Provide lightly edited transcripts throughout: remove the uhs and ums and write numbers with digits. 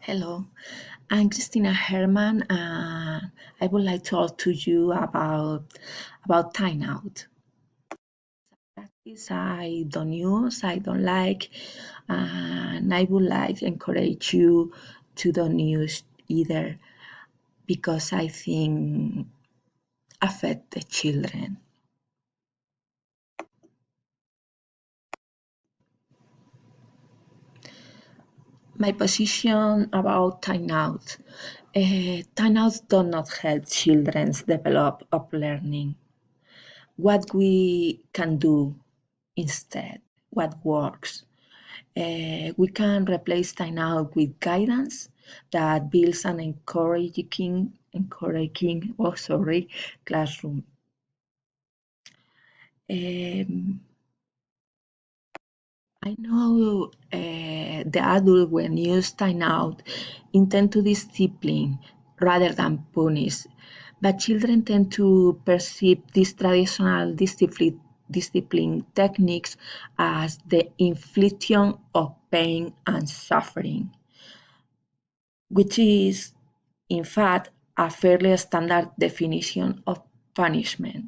Hello, I'm Christina Herman. I would like to talk to you about time out. Practice I don't use, I don't like, and I would like to encourage you to don't use either because I think affect the children. My position about timeout. Timeouts do not help children develop of learning. What we can do instead, what works. We can replace timeout with guidance that builds an encouraging classroom. I know the adult, when use timeout, intend to discipline rather than punish, but children tend to perceive these traditional discipline techniques as the infliction of pain and suffering, which is, in fact, a fairly standard definition of punishment.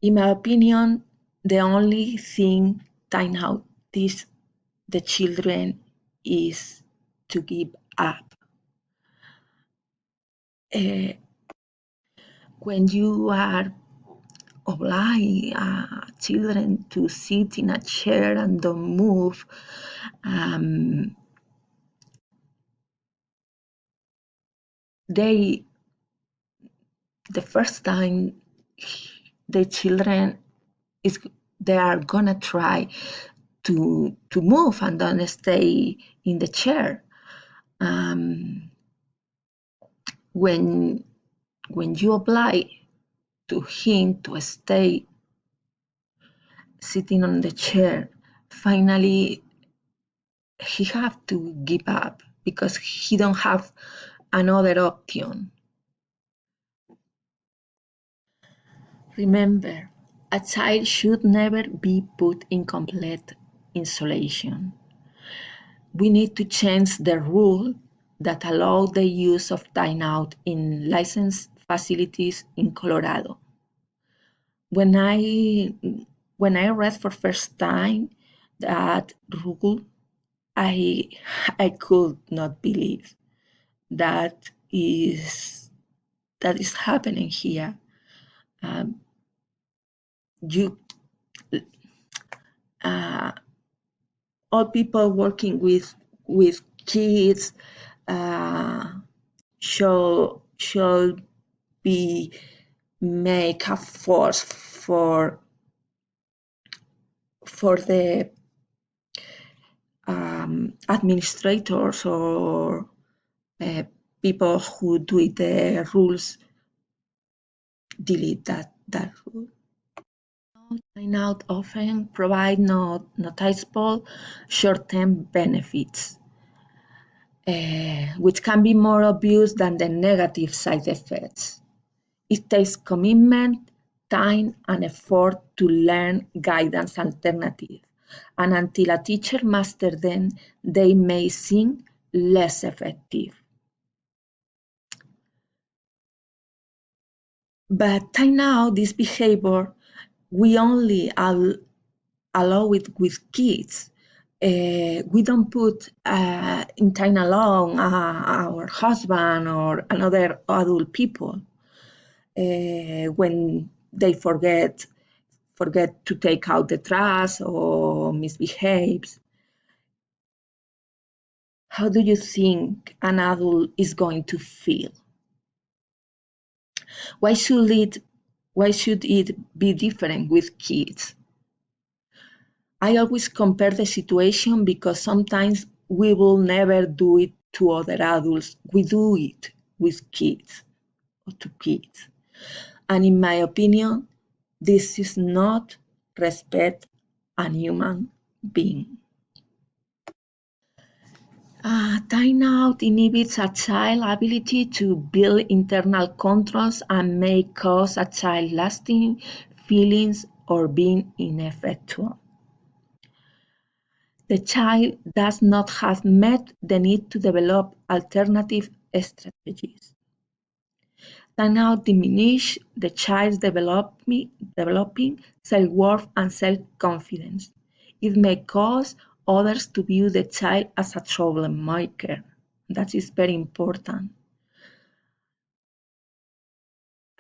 In my opinion, the only thing timeout teaches the children is to give up. When you are oblige children to sit in a chair and don't move, the first time the children they are gonna try to move and don't stay in the chair. When you oblige to him to stay sitting on the chair, finally he have to give up because he don't have another option. Remember, a child should never be put in complete isolation. We need to change the rule that allow the use of timeout in licensed facilities in Colorado. When I read for first time that rule, I could not believe that is happening here. You all people working with kids should be make a force for the administrators or people who do the rules delete that rule. Timeout often provide noticeable short-term benefits, which can be more obvious than the negative side effects. It takes commitment, time, and effort to learn guidance alternatives, and until a teacher masters them, they may seem less effective. But now this behavior, we only allow it with kids. We don't put in time alone our husband or another adult people when they forget to take out the trash or misbehaves. How do you think an adult is going to feel? Why should it be different with kids? I always compare the situation because sometimes we will never do it to other adults. We do it with kids or to kids. And in my opinion, this is not respect a human being. Timeout inhibits a child's ability to build internal controls and may cause a child lasting feelings or being ineffectual. the child does not have met the need to develop alternative strategies. Timeout diminish the child's developing self-worth and self-confidence. It may cause others to view the child as a troublemaker. That is very important.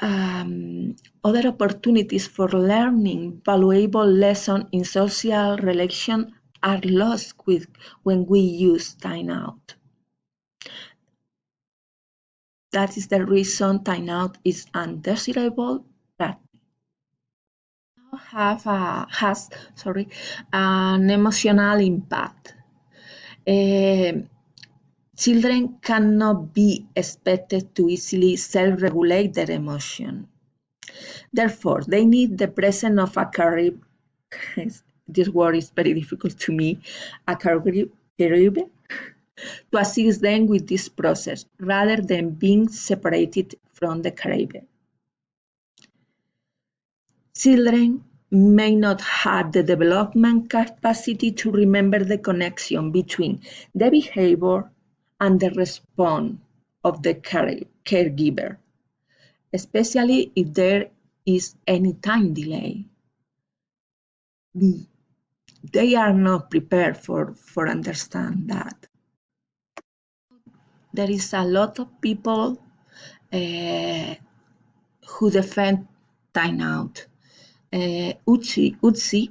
Other opportunities for learning valuable lessons in social relation are lost when we use timeout. That is the reason timeout is undesirable practice. Has an emotional impact. Children cannot be expected to easily self-regulate their emotion. Therefore, they need the presence of a caregiver. This word is very difficult to me. A caregiver to assist them with this process, rather than being separated from the caregiver. Children may not have the development capacity to remember the connection between the behavior and the response of the caregiver, especially if there is any time delay. They are not prepared for understand that. There is a lot of people who defend timeout. Utsi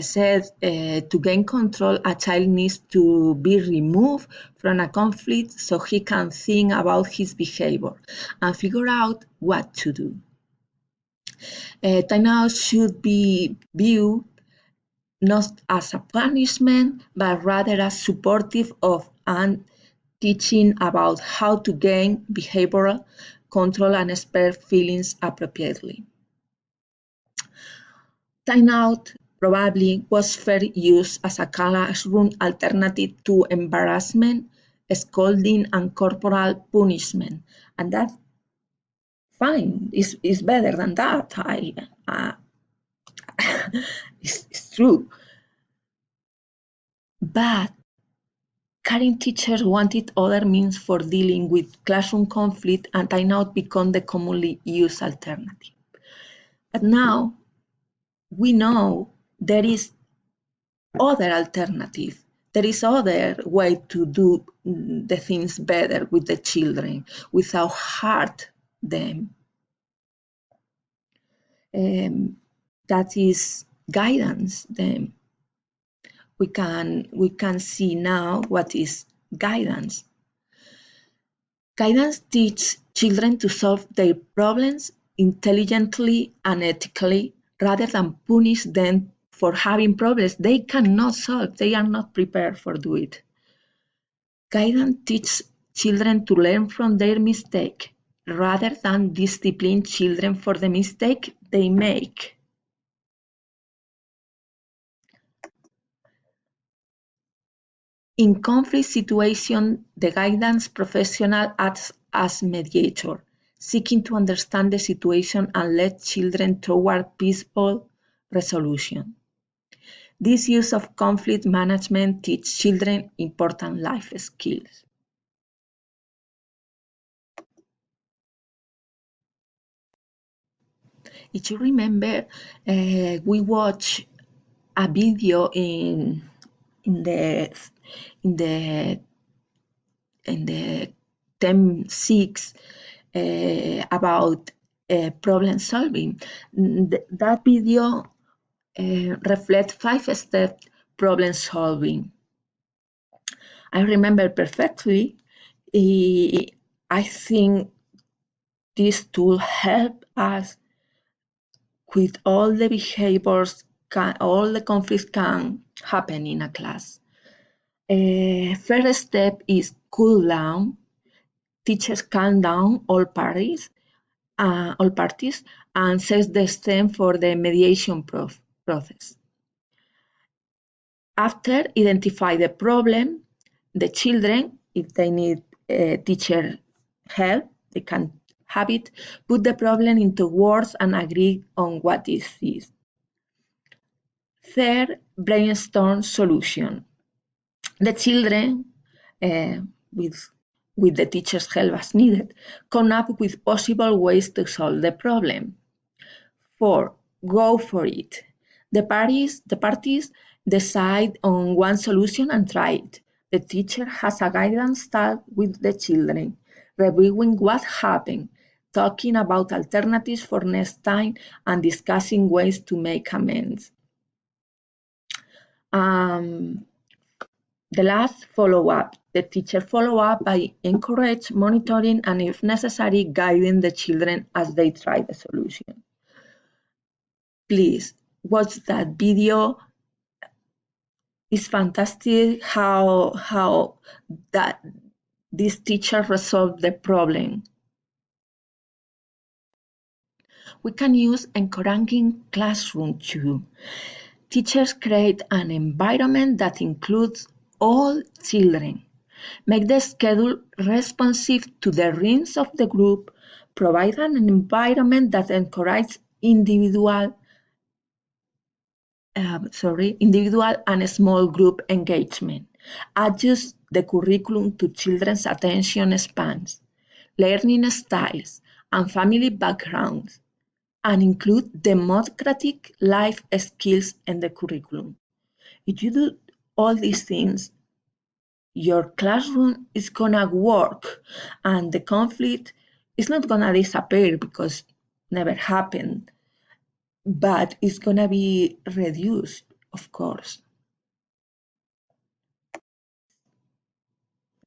says to gain control, a child needs to be removed from a conflict so he can think about his behavior and figure out what to do. Timeout should be viewed not as a punishment, but rather as supportive of and teaching about how to gain behavioral control and express feelings appropriately. Timeout probably was first used as a classroom alternative to embarrassment, scolding, and corporal punishment, and that's fine. It's better than that. It's true. But caring teachers wanted other means for dealing with classroom conflict, and timeout became the commonly used alternative. But now we know there is other alternative. There is other way to do the things better with the children without hurt them. That is guidance them. We can see now what is guidance. Guidance teaches children to solve their problems intelligently and ethically rather than punish them for having problems they cannot solve. They are not prepared for do it. Guidance teaches children to learn from their mistake rather than discipline children for the mistake they make. In conflict situations, the guidance professional acts as mediator, seeking to understand the situation and lead children toward peaceful resolution. This use of conflict management teaches children important life skills. If you remember, we watched a video in the 10.6 about problem solving. That video reflects 5-step problem solving. I remember perfectly. I think this tool helped us with all the behaviors, all the conflicts can happen in a class. First step is cool down. Teachers calm down all parties and set the stage for the mediation process. After identify the problem, the children, if they need teacher help, they can have it, put the problem into words and agree on what is this. Third, brainstorm solution. The children, with the teacher's help as needed, come up with possible ways to solve the problem. 4. Go for it. The parties decide on one solution and try it. The teacher has a guidance talk with the children, reviewing what happened, talking about alternatives for next time, and discussing ways to make amends. The last, follow-up. The teacher follow-up by encourage, monitoring, and if necessary, guiding the children as they try the solution. Please watch that video. It's fantastic how that this teacher resolved the problem. We can use encouraging classroom too. Teachers create an environment that includes all children. Make the schedule responsive to the needs of the group. Provide an environment that encourages individual and small group engagement. Adjust the curriculum to children's attention spans, learning styles, and family backgrounds, and include democratic life skills in the curriculum. If you do all these things, your classroom is gonna work and the conflict is not gonna disappear because never happened, but it's gonna be reduced, of course.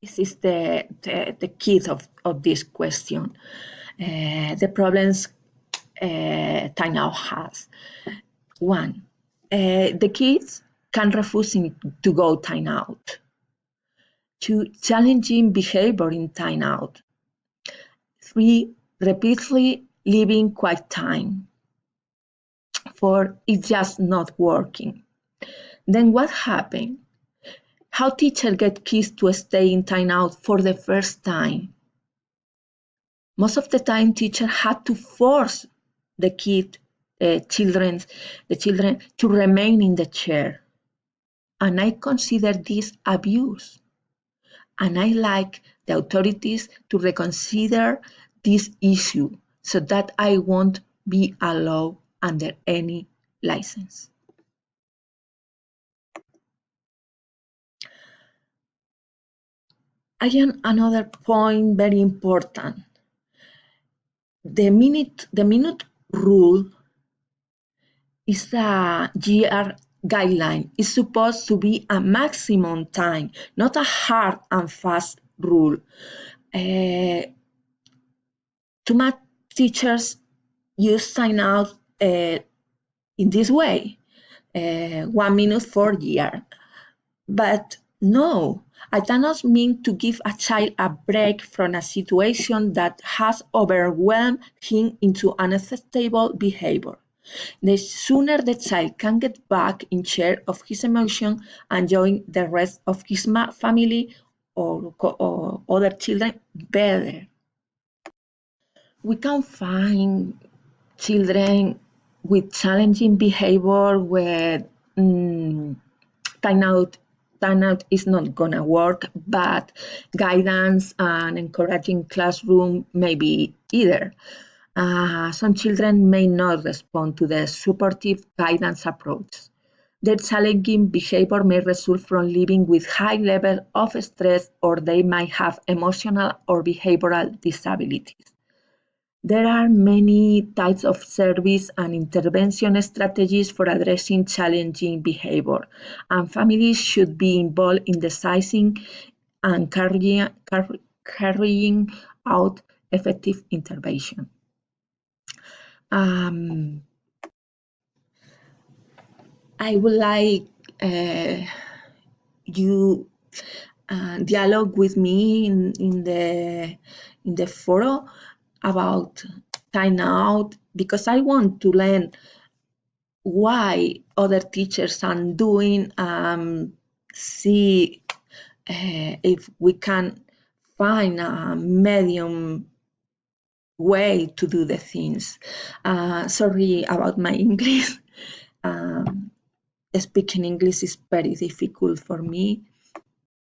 This is the key of this question. The problems timeout has. One, the kids can refuse to go timeout. Two, challenging behavior in timeout. Three, repeatedly leaving quiet time. Four, it's just not working. Then what happened? How teachers get kids to stay in timeout for the first time? Most of the time, teachers had to force the children to remain in the chair. And I consider this abuse. And I like the authorities to reconsider this issue so that I won't be allowed under any license. Again, another point very important. The minute rule is a GR guideline. It's supposed to be a maximum time, not a hard and fast rule. Too much teachers use timeout in this way, 1 minute for year. But no, I do not mean to give a child a break from a situation that has overwhelmed him into unacceptable behavior. The sooner the child can get back in charge of his emotion and join the rest of his family or other children, better. We can find children with challenging behavior where timeout is not gonna work, but guidance and encouraging classroom maybe either. Some children may not respond to the supportive guidance approach. Their challenging behavior may result from living with high level of stress, or they might have emotional or behavioral disabilities. There are many types of service and intervention strategies for addressing challenging behavior, and families should be involved in deciding and carrying out effective intervention. I would like you dialogue with me in the forum about timeout, because I want to learn why other teachers are doing, see if we can find a medium way to do the things. Sorry about my English. speaking English is very difficult for me.